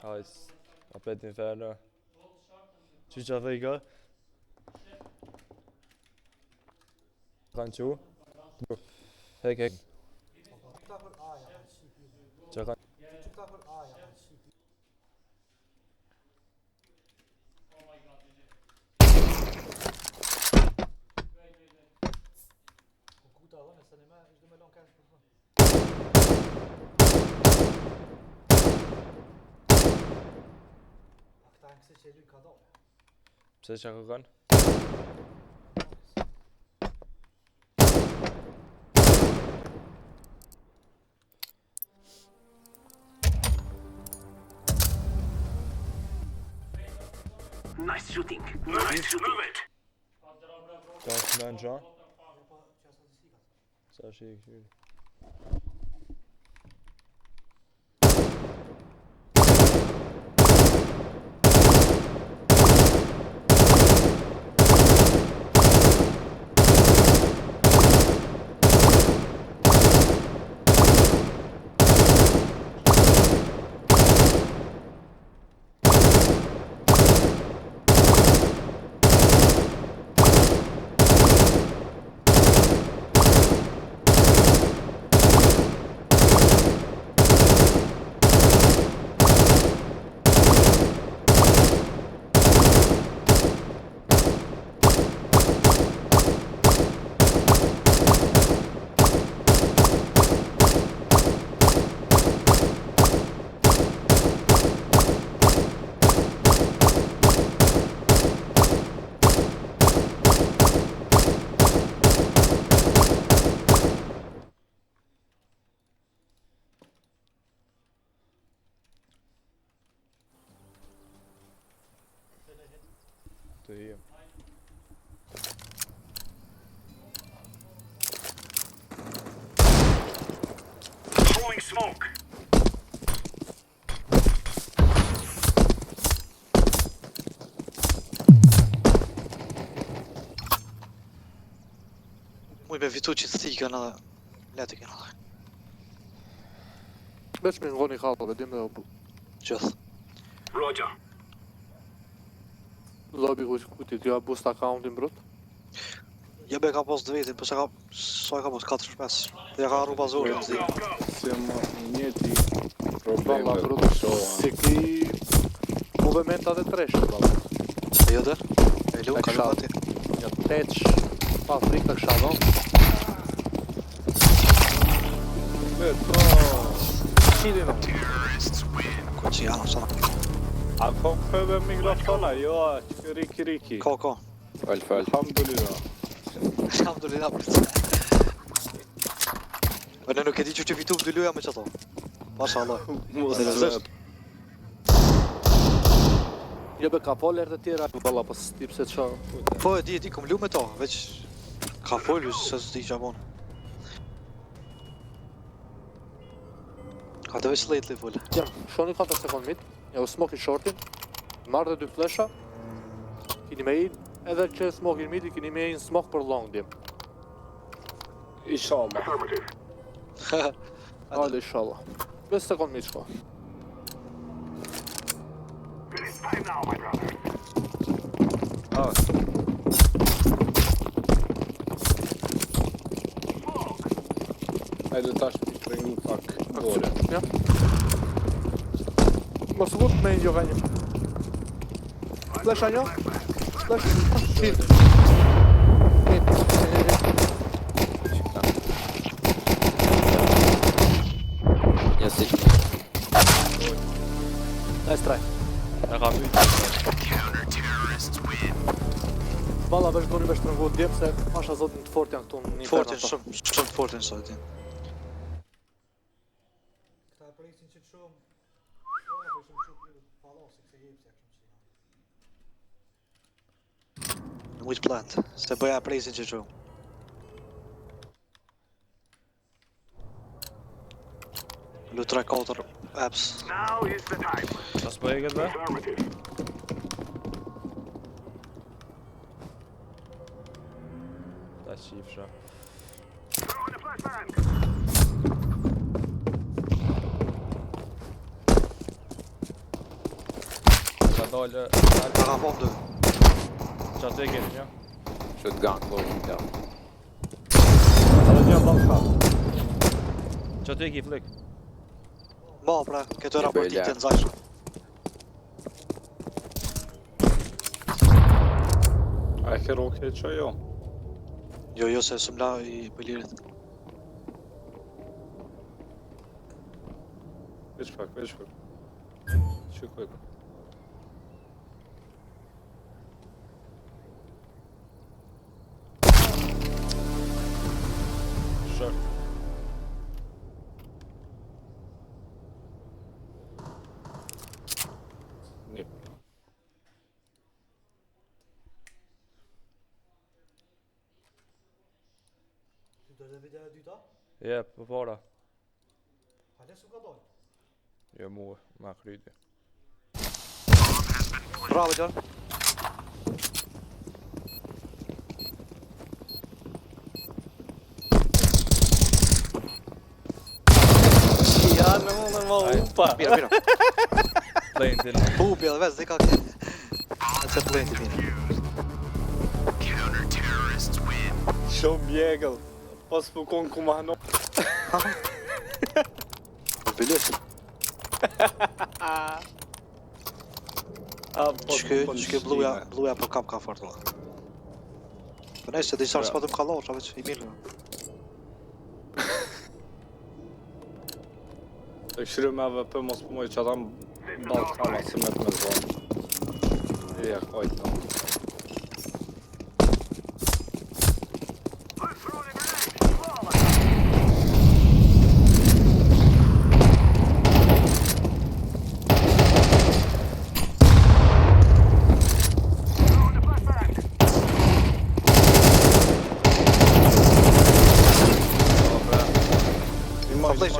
Hajs, apet inferno. Që që thika? Kanë që? Hek. Që kanë? Pse që kërkan? Nice shooting. Nice shooting. Move it. Ka është në në qa? Sa është i këshyri? Të hiem. Throwing smoke. Muj me fitu që të thikën edhe leti kënë edhe. Veç me ngoni hapave, dim dhe o bu. Gjithë. Roger. Lobby ku ti t'ja boost accountin brut? Jebe ka pos 2 vetin, përse ka... Sa ka pos 4-5. Ja ka arru bazorin të zi. Se më njëti probleme Valla të brut, shoha. si ki... Movementat e treshtë, valla. E jo der? E lu, ka lu ati. Ja teq... Pa frik të kësha do. Qidi në. Ko që janë, sana. A kom këve mikrofona, jo, që riki. Ka. Alhamdulillah. Alhamdulillah për të. Në nuk e di që fitu më dy luja me qëto. Masha Allah. Jebe ka poler të tjera, valla pas tip se qa. Po e di, kom lu me to, veç... Ka folju se s'di që abonë. Ka të veç lately full. Ja, shoni 4 sekund mit, ja u smokin shortin, marrë dhe 2 flesha, kini me in, edhe që smokin midi, kini me in smok për long dim. Inshallah. Ale, inshallah. 5 sekund mit shko. It's time now, my brother. Hajde tash mi trengu pak gore. Ja. Mos vut me një ganjë. Flesha një. Flesh. Hit. Jesi. Nice try. E ka pyt. Valla vesh doni vesh trengu djem se asha zotin të fort janë këtu në një Fortin, shumë të fortin sot din. Këta presin që të shumë, shumë shumë palasi këse jepë se shumë. Në mujtë plant, se bëja presin që shumë. Lu 3-4 apps. Now is the time. Qas po e këtë be? Affirmative. Ta qifsha. Throwing a flashbang. Ka dalë... Na ka fond dy. Që aty e kemi një? Shotgun closing down. Edhe një ballë ka. Që aty e ki flik? Ma pra, këto raportitje në zajshë. A e ke roke që jo? Jo, se së mla i bëlirit. Veç pak. Shikoj. Short. Nip. Ty do të video e dyta? Jep, për para. Hale s'u ka dalë. Jo mua, ma kryti. Bravo, Gjon. Ja, në më upa. Mira. Plejnë til. Pupi edhe veç, dhe ka këtë. Në që plejnë të mine. Shumë bjegëll. Pas fukon ku ma hëno. Në bëllit. Shke bluja për kap ka fort. Për nej se disar s'pa të më kalor, veç i mirë. E këshiru me AVP mos pëmoj që ata balë kama se me të me zonë. E ja kajtë në.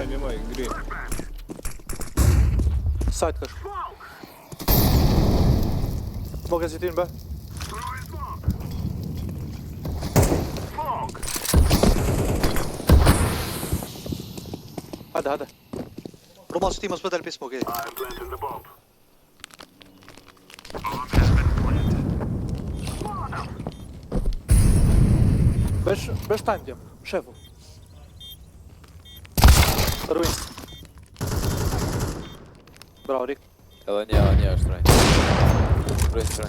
Nimaj, ngri. Side kash. Smoke e zitin be. Hajde. Roma së ti mos pëtër pismo, okej. Besh time djem, shefu. Ruin. Bravo, Rick. Edhe një është rajnë. Rajnë.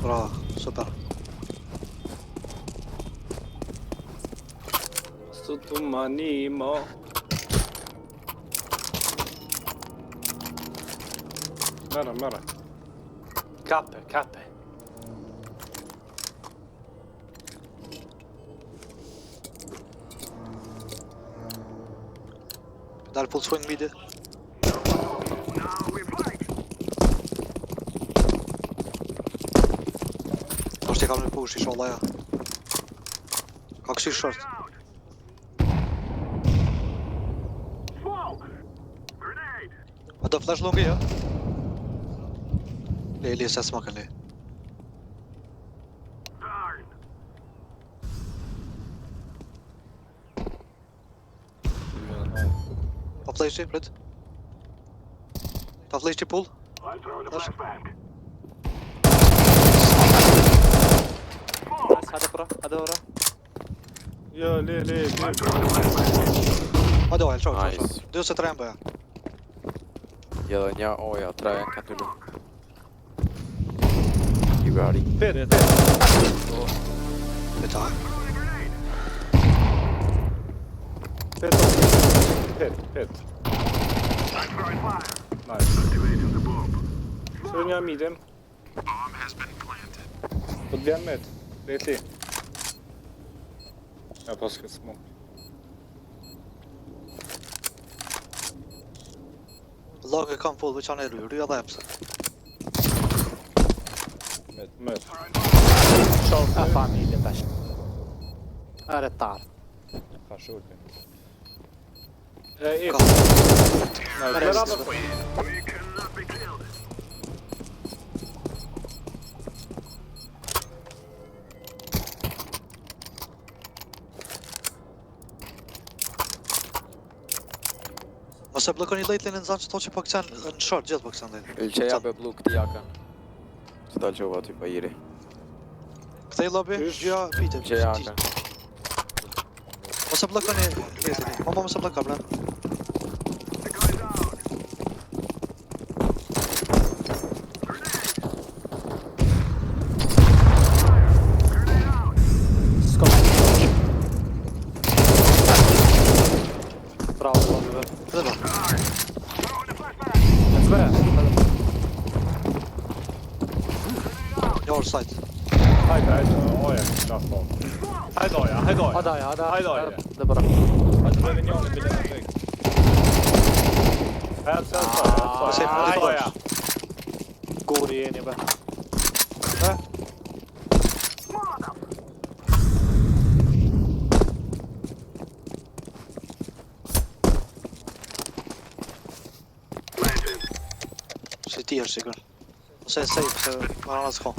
Bravo, super. Së të manimo. Mera. Kape. Dal full swing midi. Ashtë i kam në push, inshallah ja. Ka kësi short. A do flash longi, ja? Le, se smakën le. Pa flash'i, prit. Ta flash'i pull. Hade ora. Jo, le. Hajde ojë, qo. Nice. 23 bëja. Ja dhe një oja, 3 ka të lu. You got it. Pet. Beta. Pet. Nice. Së një midem. Po të vjen met. Reti. Ja, pas këtë smoke. Lagë kam full, veçan e ryja dhe epse. Met. A familje tash. Aretar. Ka shurti. If. Ose blokoni lejtlin në zanë që to që po këqen në short, gjithë po këqen lejtlin. Ilqeja be blu këti jakën. Që ta qova ty pa iri. Këthej lobby, gjëja pite. Ilqeja jakën. Ose blokoni lejtlin. Mama mëse bloka, bra. Bravo, bravo. Dhe da. Your side. Hajde, oja, qafo. Hajdoja. Hajde. Dhe bëra. Hajde dhe vinjoni, bile në tek. Hajdoja. Guri jeni be. Si ti është sigur. Ose safe, se marana s'ka.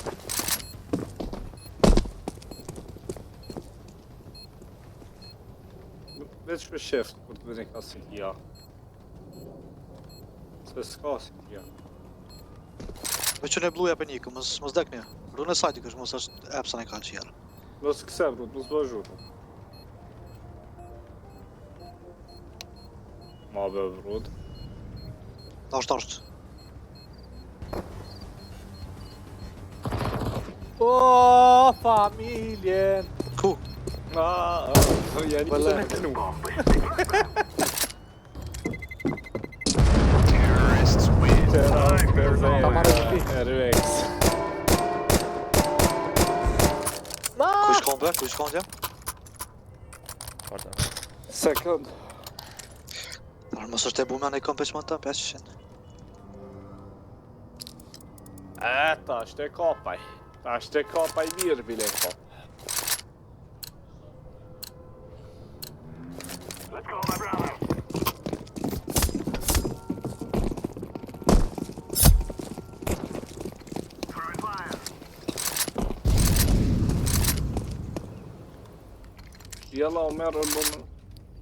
Veç për shift, kur të vëni ka si tja. Se s'ka si tja. Me që në bluja për nikë, mos dek një. Rune sajti kësh, mos është epsa në kalë që jelë. Mos këse brut, mos bëzhuru. Ma be vrut. Ashtë. O, familjen. Ku? Jeni Bële. me kënu. Ta marrë të ti. Rex. Ku shkon be? Ku shkon tja? Parta. Sekund. Mos është e bume në i kom peqma të 500. Ta është e kapaj. Ta është e kapaj mirë bile ko. Let's go, my brother. Throwing fire. Jella o merë bëmë.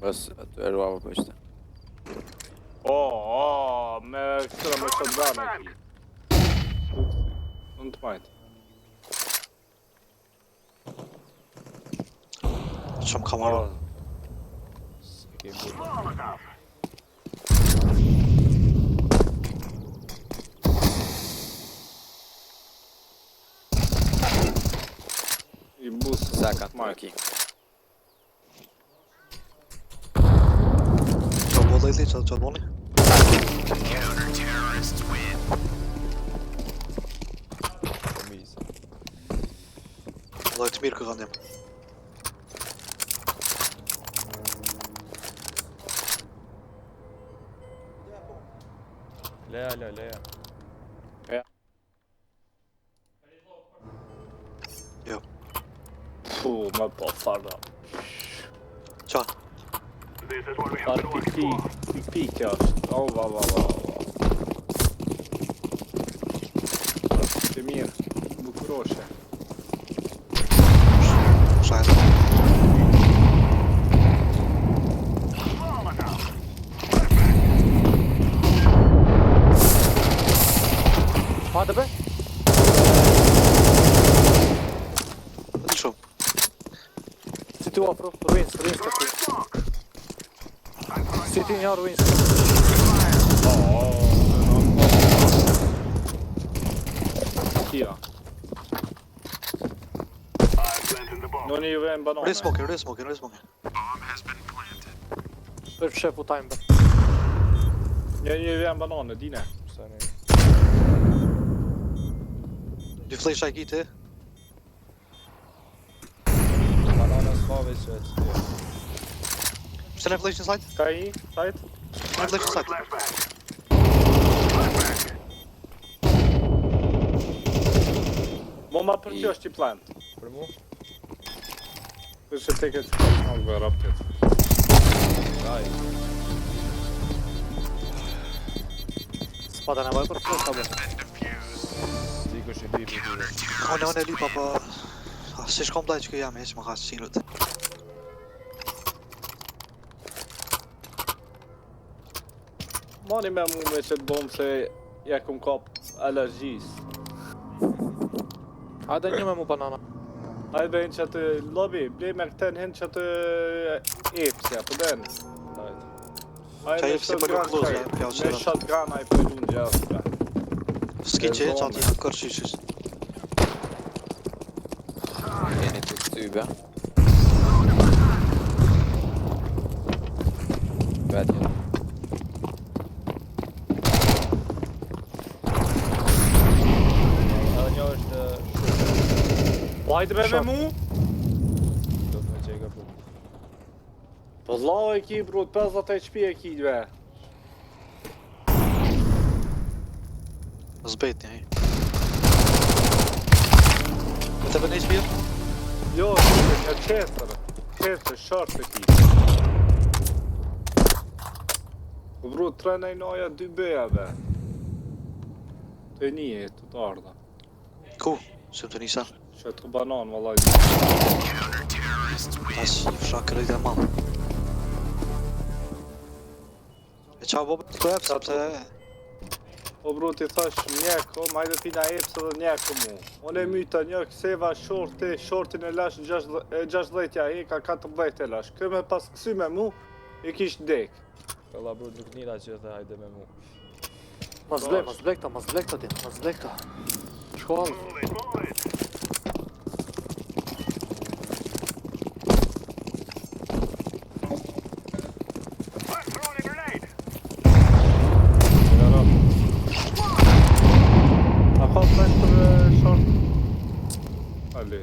Bës aty e ruava për ishte. Me këtëra me shotgun e ki. Unë të majtë. Shumë ka marrë. Se ke bu. Small enough. I busë. Zakat më majtë. ki. Qa bo lejtli, qa boni? Komis. Lojt mirë kë kanë jem. Leja. Me po farda. Qa? This is what we have Farë been working for. pikë është. Va. Të mirë. Bukuroshe. Shajnë. Small enough. Hajde be. Në shumë. Si tu afro, ruins ka tu. Si ti një ruins. Kia. I'm planting the bomb. Në një juve në banane. Resmokin. Për shefu time be. Një juve në banane, dine. Sa ne. Dy flesh ai kiti. Banana s'mave që e të tjerë. Pse në flesh në site? Ka i, sajt? Në flesh në site. Flashback. Mo ma për kjo është i plant. Për mu? Për që te këtë në vë raptet. Aj. S'pata nevoj për flesh ta be. Dikush i bibi dyre. One lipa po... Si shkom blaj që kjo jam, heq më ka së qinut. Mani me mu me që të bomë se ja kum kap alergjis. Hajde një me mu banana. Hajde bëjnë që të lobby, blej me këten hin që të epsja, për den. Qa epsi për një kluz, ja, pja Me qëra. shotgun a i për unë gjasë. S'ki që që ati në kërshishis. Jeni të këtybe. Vetja. Edhe një është Hajde me mu? do të me qeka për. Po lau e ki brut, 50 HP e ki dve. Zbet një. E të bënej shpirë? Jo, e qesër. Qesër, short e ki. Po brut, 3 nejnoja 2 beja be. Të një e të ardha. Ku? Se më të njësa. Që të banan, vallaj. As i fsha kërëjt e malë. E qa bo të epë, sepse... Po brut i thash mjeko, majde pina epsë dhe mjeko mu. Unë e myta një këseva shorti, shortin e lash 60 e ka 14 e lash. Kë me pas kësy me mu, i kish dek. Valla bro nuk njëra që dhe hajde me mu. Mas blek ta din, mas blek ta. Shkollë. A ka flash për short? Ali.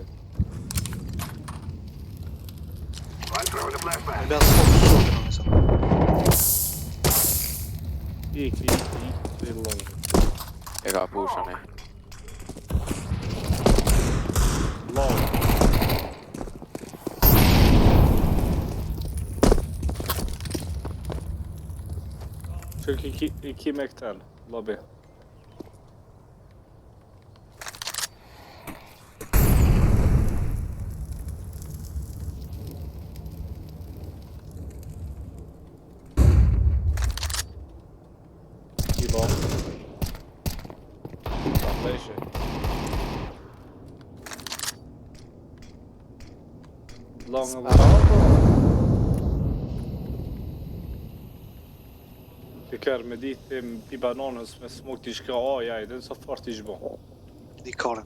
E bja të shkollë të shkollë në nësa. Ik, fillon. E ka pushën e. Long. Që i ki me këten, lobby. I long. Sa fleshe. Long edhe Ti kërë me ditë i bananës me smok t'i shka aja i dhe sa fort t'i shbo. Di kare.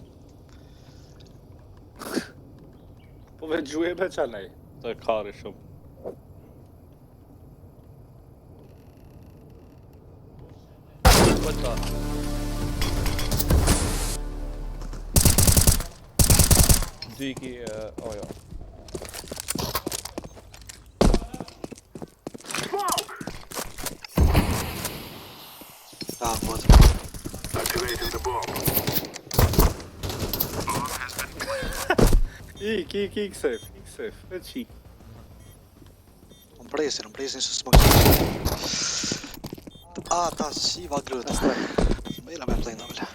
Po veç gjuje me qanej, të kari shumë. Vëta. Dyki, ojo. Ja, wat. Ik safe, veç ik. Më presin se s'më kështë. Ta si va grëtë. Më ila me plejnë vëlle.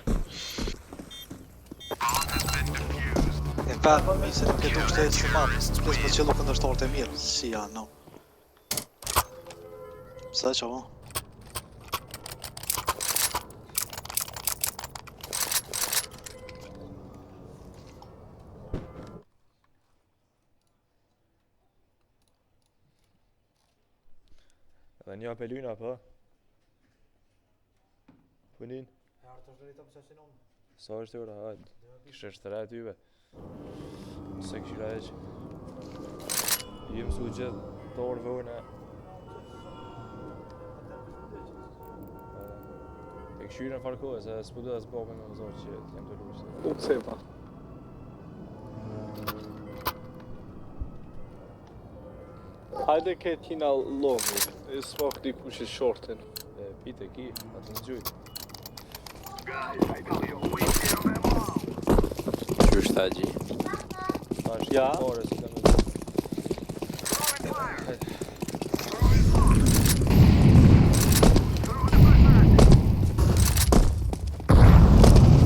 E përë mi se nuk e du kështet si manë. Ples më qëllu këndërshtarët e mirë. Si janë, no. Pse që po? Dhe një apelyna, po? Punin? E artë është drejta pëse sinon. Sa është e ora, hajtë. Kështë është të rejtë tyve. Se këshira eq. I mësu gjithë të orë vëne. E këshyre në farkohë, se s'pu dhe s'bo me në mëzorë që t'jem të lusë. U cepa. Hajde ke tina longi, e smok dikush i shortin. E pite ki, atë në gjujtë. Qysh ta gji. Tash Ja. Pare, si të më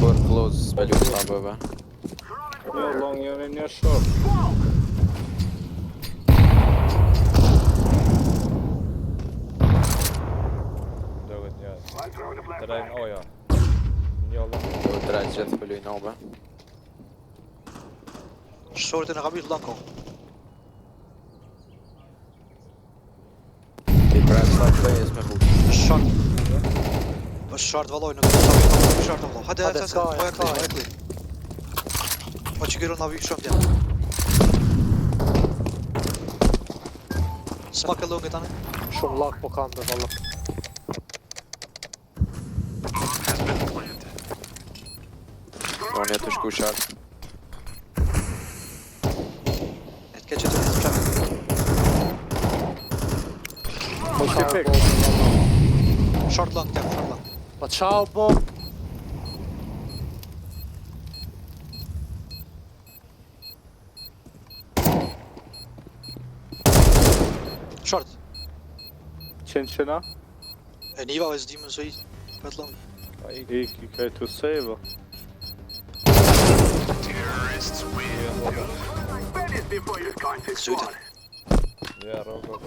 Kur close spelu sa bëve. Jo, long janë një short. dohet. drejnë oja. Njallë. Do drejt gjithë për lujnë obe. Shortin e ka mbyll lako. I prem sa players me fut. Short. Është short valloj në këtë short valloj. Hajde, Hajde, hajde, s'ka, hajde, s'ka. hajde. Po që gëron na vi shumë tja. S'ma ka logë tani. Shumë lak po kanë dhe valla. Unë jetë të shku sharp. E të keqe të një të qak. Po Shke çao pik. bo. Short long tja, short long. Po çao bo. Short. Qena? E niva vë zdimën së i. Pet long. Pa i I kaj të save. Terrorists win. Finish before your contact squad. Ja, rogo.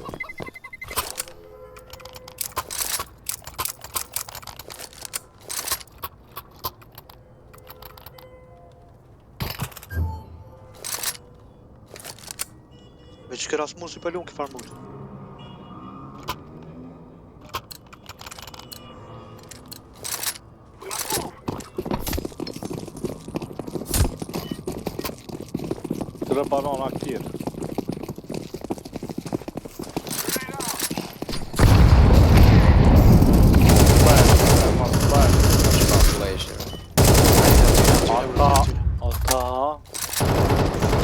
Me që këra s'mu si për lunë këfar mund. Të dhe banon aktir. Ata.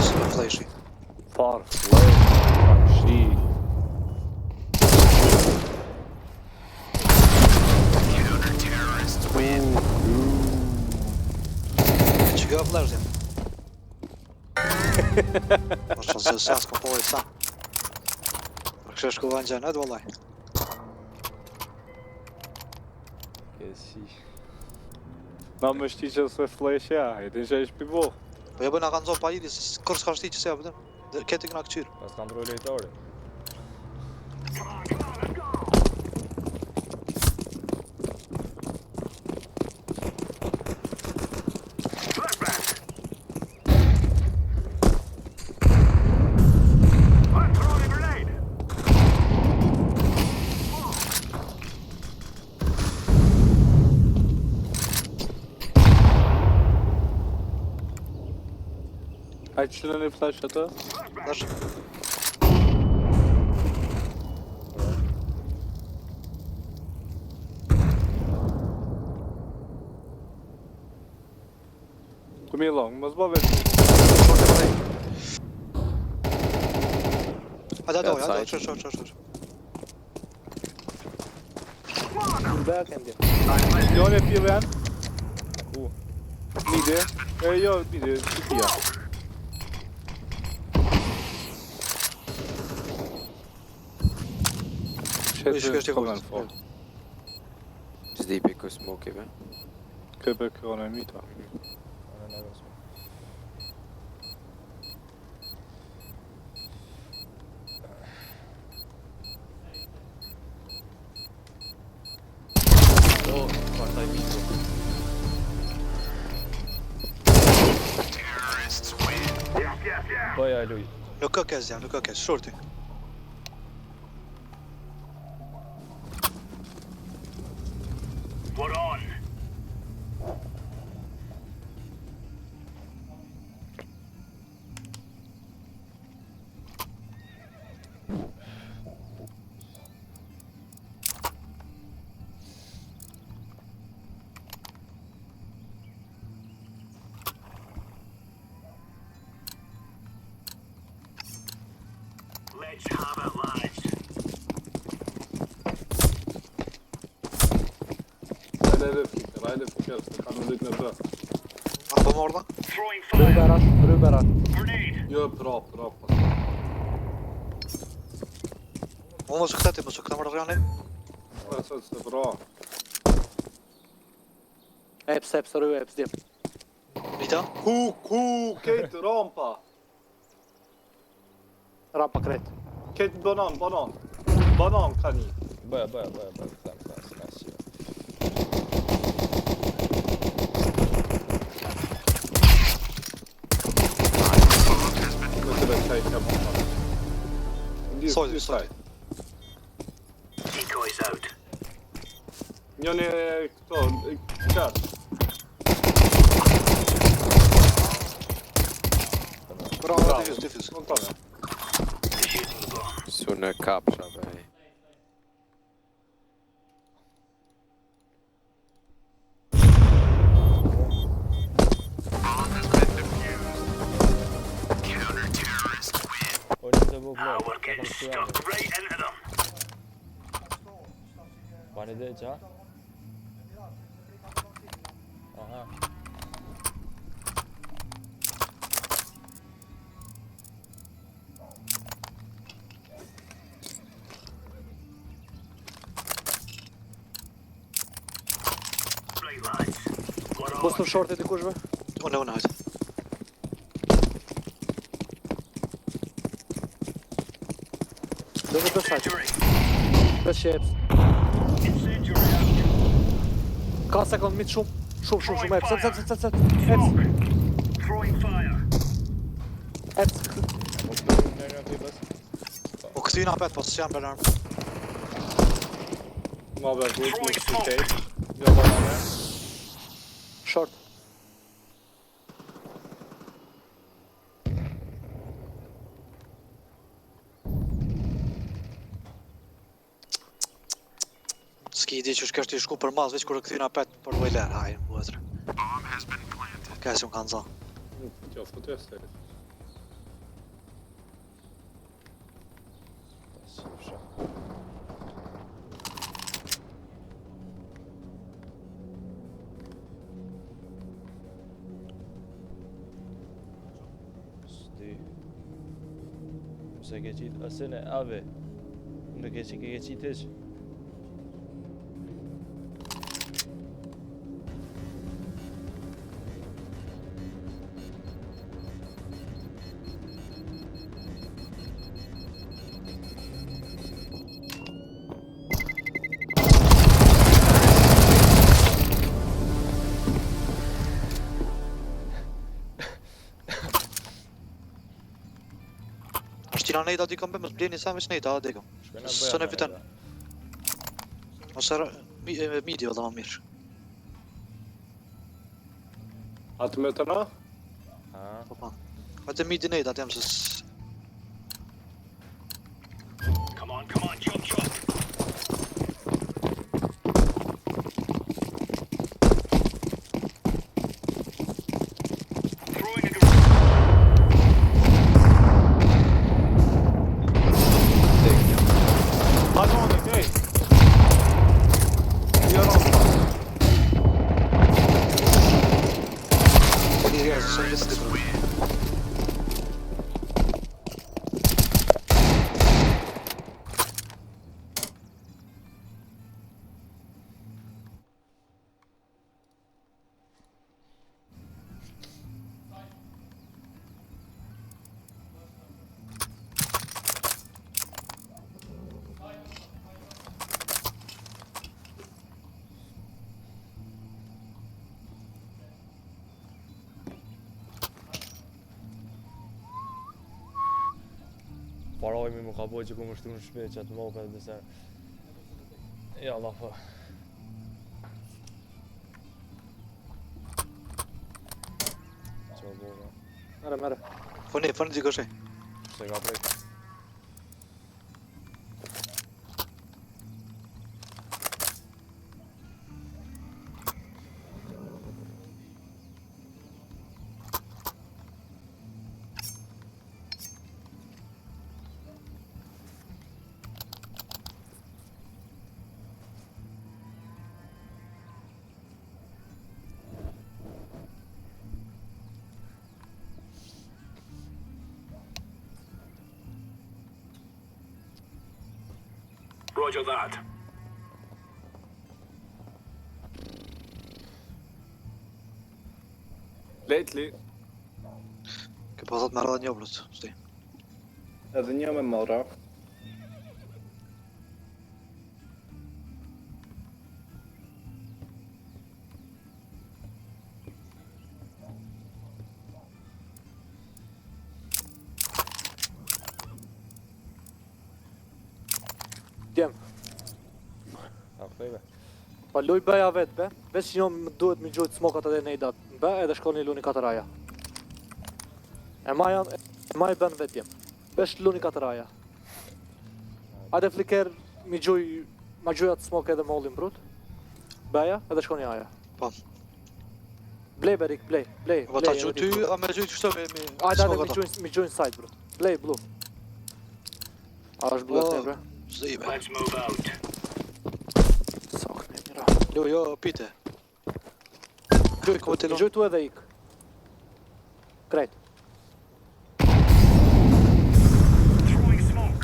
Si në fleshi. Far flash. Shi. Counter-terrorists win. Që këra flash jam. Mos të zë sa s'ka po e sa. Për kështë shkova në gjenet, vallaj. Kesi. Na më shti që se flash ja, e din që ish pivo. Po ja bëna kanë zonë pa idi, kërë s'ka shti që se ja pëtëm. Keti këna këqyrë. Pas kanë droj lejtore. Flashbang. I'm throwing a grenade. Hajtë që në një flash atë? Dash. Ku mi long, mos bo vetë. Short e vallaj. Hajde, hajde, Outside. hajde, short. Back and Njone e pjeve janë? Ku? Mide. E jo, mide, që pia. Ish kështë i komen vogël. fort. Zdipi ku smokive. Këpe kërën e mita. Ana në nësë. O, partaj mikro. Terrorists win. Yes. Bëja luj. Nuk ka kes jam, nuk ka kes, shorti. What on? Let's have it, lads. Hajde fikër, se ka në lit në të. Apo morda? Throwing fire. Rybera. Grenade. Jo, prap. Unë mos këteti, mos këta mërë rjani. E sot se bra. Eps, rry, eps, dim. Nita? Ku, kejtë rampa. Rampa kret. Kejtë banan ka një. Bëja. Them, s'ka si. Sojdi. Decoys out. Njëni këto, qatë. Bravo, defuse. Nuk tonë. Defusing the bomb. Su në kapsha, bej. O një të bu Ah, blok. we're getting stuck right into them. Bani dhe qa? Aha. Right, lads. We're on. Mos në shorti dikush be? Unë, hajde. Do të besaj. Bes sheps. Incendiary out. Ka sekund mit shumë. Shumë. Ec. Throwing fire. Ec. Mos të në nga pibës. U këthyna pet, po s'jam bërë armë. Ma bërë gut, nuk si kejt. Jo banane. Short. S'ki di që shkështë i shku për mas, veç kur e këthyna pet për vojler, hajë, vëzre. Kësi unë kanë za. Nuk t'jo fut e seri. S'di. Mëse ke qitë asën e ave. Nuk e që ke qitë ish. Shtina nejta di kom be, mos bleni sa me s'nejta, a dekëm. Shkojna Së bëja ne me fitan. neve. Ose midi valla ma mirë. Atë me të na? Ha? Po pa. Hajde midi nejta, atë jam se Come on, jump. Throwing a grenade. Hajde më dhe kej. Jo rasta. Një rjerë, se në gjithë të kërë. Parojmi më ka boj që ku më shtu në shpe që atë mope dhe se... Ja, Allah po. Qa boga? Mere. Foni t'i këshej. Se ka prejt. Roger that. Lately, Ke po thot me radhe një blët, s'ti. edhe një me mora. Djem, A kthejve. pa luj beja vetë be. Veç që më duhet mi gjujtë smokat edhe nejdat në be edhe shkoni luni 4 raja. E maj ben vetë djem. Veç luni 4 raja. Hajde fliker mi gjuj, ma gjujat smok edhe mollin brut. Beja edhe shkoni aja. Po. Blej Berik, blej. Po ta gjuj ty, a me gjuj kështu me Hajde mi gjujnë side brut. Blej blu. A është blu atë bre? Zime. Let's move out. Sak me mira. Jo, pite. Gjuj, ku të Mi lon. gjuj tu edhe ik. Krejt. Throwing smoke.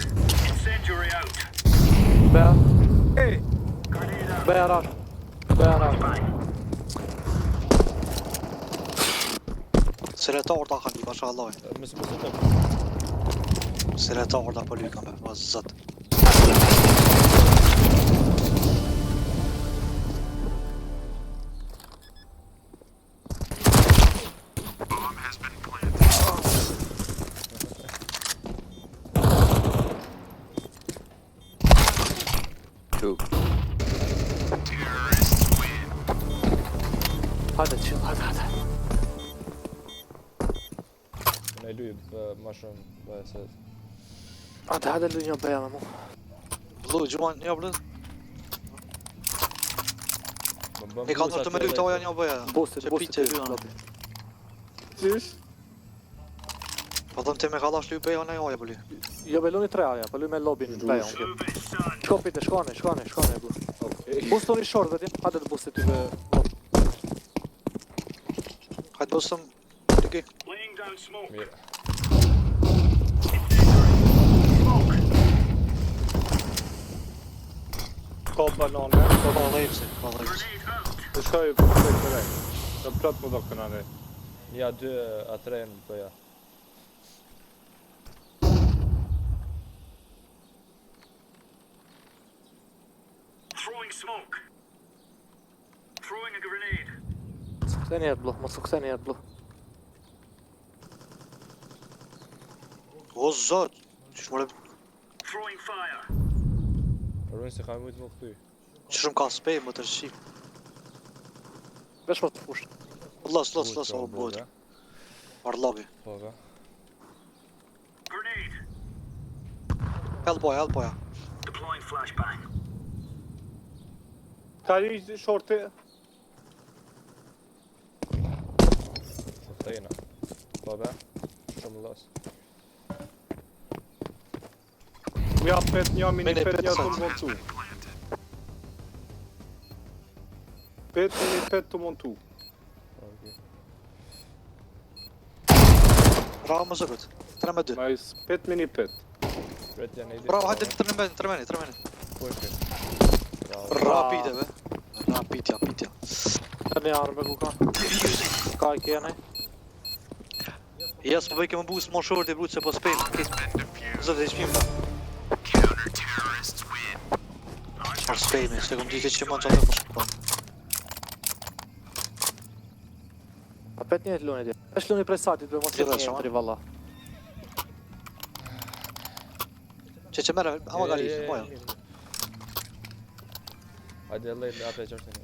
Incendiary out. Beja. Hey! Grenade out. Beja rash. Beja rash. Seletar ta kanë, pasha Allah. Mësë të Seletar ta po lyka me, vazët. Two. Hajde chill, hajde. Në luj ma shumë bëhe se... Hajde luj një beja me mu. Vlu, gjuman, një blë. Një kanë të me lyk të oja një bëja. Boostit, Që boostit. pite lyna. Qysh? Po thëm të me kalash lyk beja në oja bëli. Jo me luni 3 aja, po luj me lobin beja unë. Move it, son. Shko pite, shkone blu. Okej. Boostoni short vetëm, hajde të boostit ty me... Hajtë bostëm, lyki. Laying down smoke. Mirë. Smoke. Ka banane, Ka lejpsi, ka lejpsi. Grenade out. të shkoj për të rej. Të plot më do këna rej. Ja 2 a 3 në bëja. Throwing smoke. Throwing a grenade. Mos u ktheni blu, mos u ktheni blu. O zot, qësh më Throwing fire. Rrën se ka mujtë më këty. qësh më ka spej më të shqip. Vesh mos të fush. Lës, o bojt, arlobi. Po, ka. Grenade. Helpoja. Deploying flashbang. Ka një shorti, Po këtejna. Po, be. Shumë lës. mja pet një, mini Mini pet pet një sa. të më montu. Pet, mini pet të montu. Okej. Bravo më zëkët, 3-2. Nice, pet, mini pet. Ret janë i Bravo, hajde 3-3. Po, e Bravo. Rapide, be. Rapidja. Tani arme ku ka. Ka i kene. Jes, po bëj kemë boost më shorti brut se po spej. Zëtë e shpim, ba. Par spej me, se kom dike që më në qatë për shpon. A pet një të luni tje. Vesh luni prej satit, be mos të Gjitha një shumë. entri valla. Që mere, ama gali, moja. Hajde lejt me atë që është një.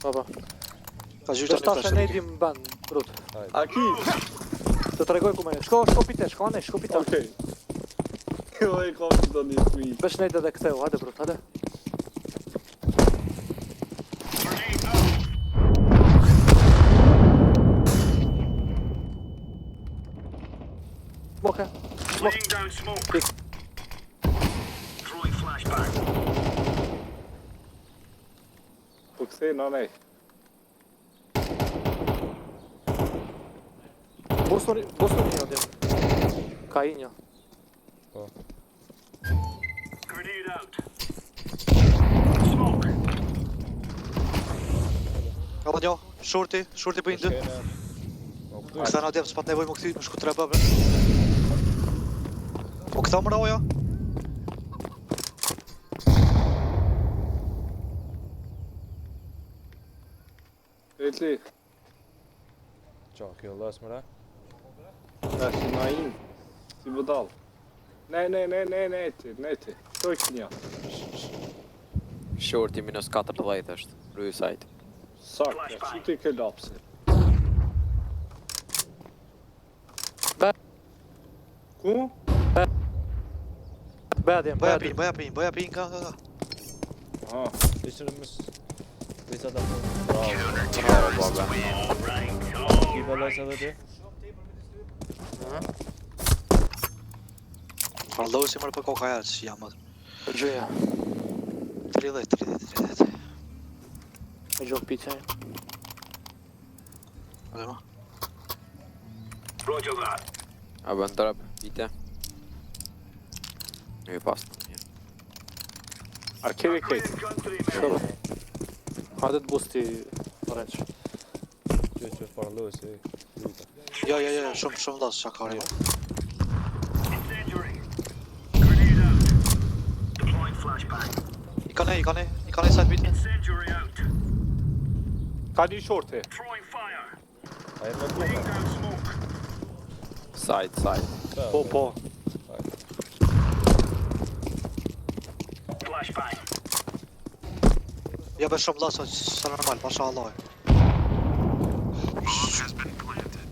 Baba. Ka gjyqta Vesh një tash e flashe. nejti më ban, brut. Hajde. Aki, Të tregoj ku me. Shko pite, shko pite. okej. Jo e kom që do një smi. Vesh nejt edhe ktheu, hajde brut, hajde. Grenade out. Smoke. Laying down smoke. Throwing flashbang. Po këthej në nej. Bostoni një tje. Ka i një. Po. Grenade out. Smoke. Ka një, shorti po i ndë. Shkene. Po, këtu. Këta në djemë, s'pat nevoj më këthi, më shku 3 bëbre. Po këta më raoja? Etli, Qa, kjo lës mëra? na si na im. Si vëdal. Ne, ti. Toj kënja. Shorti minus 14 është. Rrye sajt. Saktë, që ti ke lapsi? Be. Ku? Bedjem, Boja bedjem. pin, ka. Aha. Ishte në mës... Visa të punë. Bravo. Bravo, baba. Ki balas edhe ti? Farllohu si mërë për koka që jam atë. Për gjëja. 30. Me gjokë pizza. Oke ma. Roger that. A bën trap, pite. Një pas. A kemi kejt? Hajde të busti orange. Që farloj si... luta. Jo, shumë das që ka rima. Incendiary. Grenade out. Deploying flashbang. I ka ne side bit. Incendiary out. Ka një shorti. Throwing fire. A e me Laying buka? down smoke. Sajt. Po. Flashbang. Ja be shumë das që normal, pasha Allah. Bomb has been planted.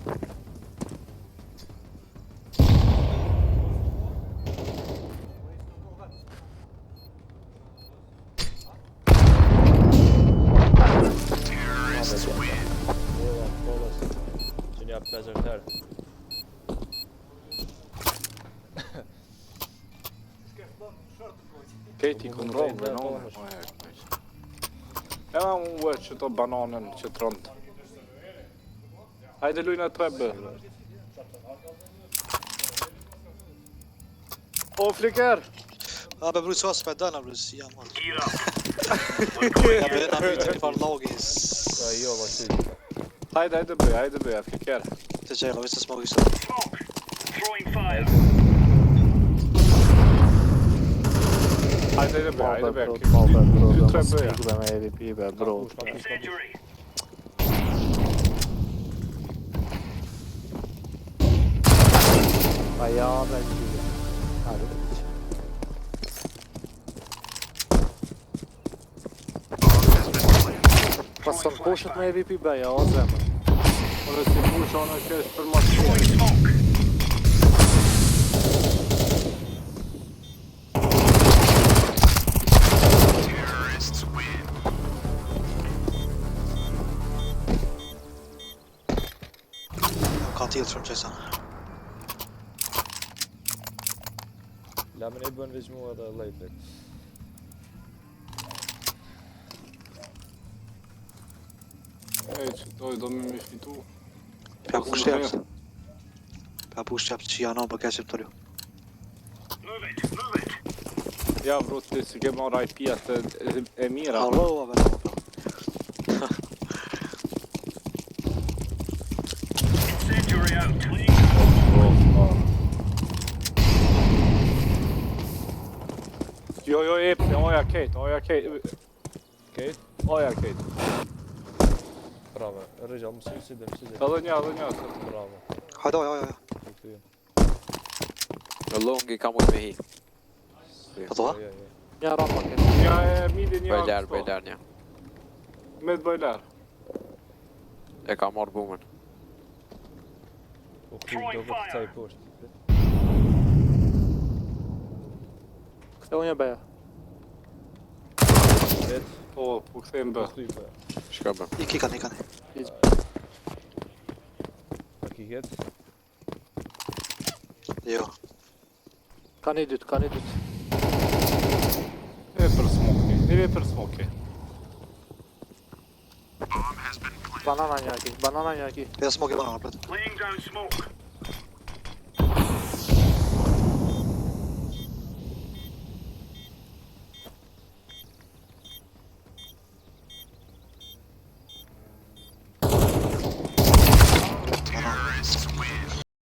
Terrorists win. Bolas. Që një 50 herë. Kejt i kontrol bananën. E ma mu vë që to bananën që të rëndë. Hajde lujna të trebë. O, fliker! A be brujtë suas me dëna brujtë si jam atë. Gear up. Ja be na mytë një farlogis. Ka jo, vashti. Hajde bëja, fliker. Të gjela, vështë të smoke isë. Smoke. Throwing fire. Hajde bëja. Bro, Tre mos bëja. ikë me EVP be, bro. Incendiary. Pa ja dhe gjyja. Hajde. Pasën poshet me EVP be, ja, o zemër. Ore si pusha në kesh për ma shumë. Throwing smoke. Terrorists win. Ka tillë shumë qesa. Lamin e bën veç mua edhe lejtet. E që do me fitu. Pja push jep. Pja push jep që janë për keqim të rju. Move it. Move it. Ja bro, ti si ke marrë IP-at e mira. Hallo, a be na pra. Incendiary out. Jo, epne, oja kejt. Kejt? Oja kejt. Bravo. Rëgja, më si dhe. Edhe një. Bravo. Hajde, ja. Këtu jo. Në longi ka mujt me hi. Po to? Jo. Një rampa ke. Një e midi një Bëjlar një. Me të bëjlar. E ka marrë bumën. Po këtu do këtaj poshtë. Këtë unë e beja. Vet. Po këthejmë bë. Këtu i për. Shka bëm. I kikani. A ki ket? Jo. Ka një dytë. E për smoke. Bomb has been planted. Banana një aki. Pja smoke i banana, pret. Laying down smoke.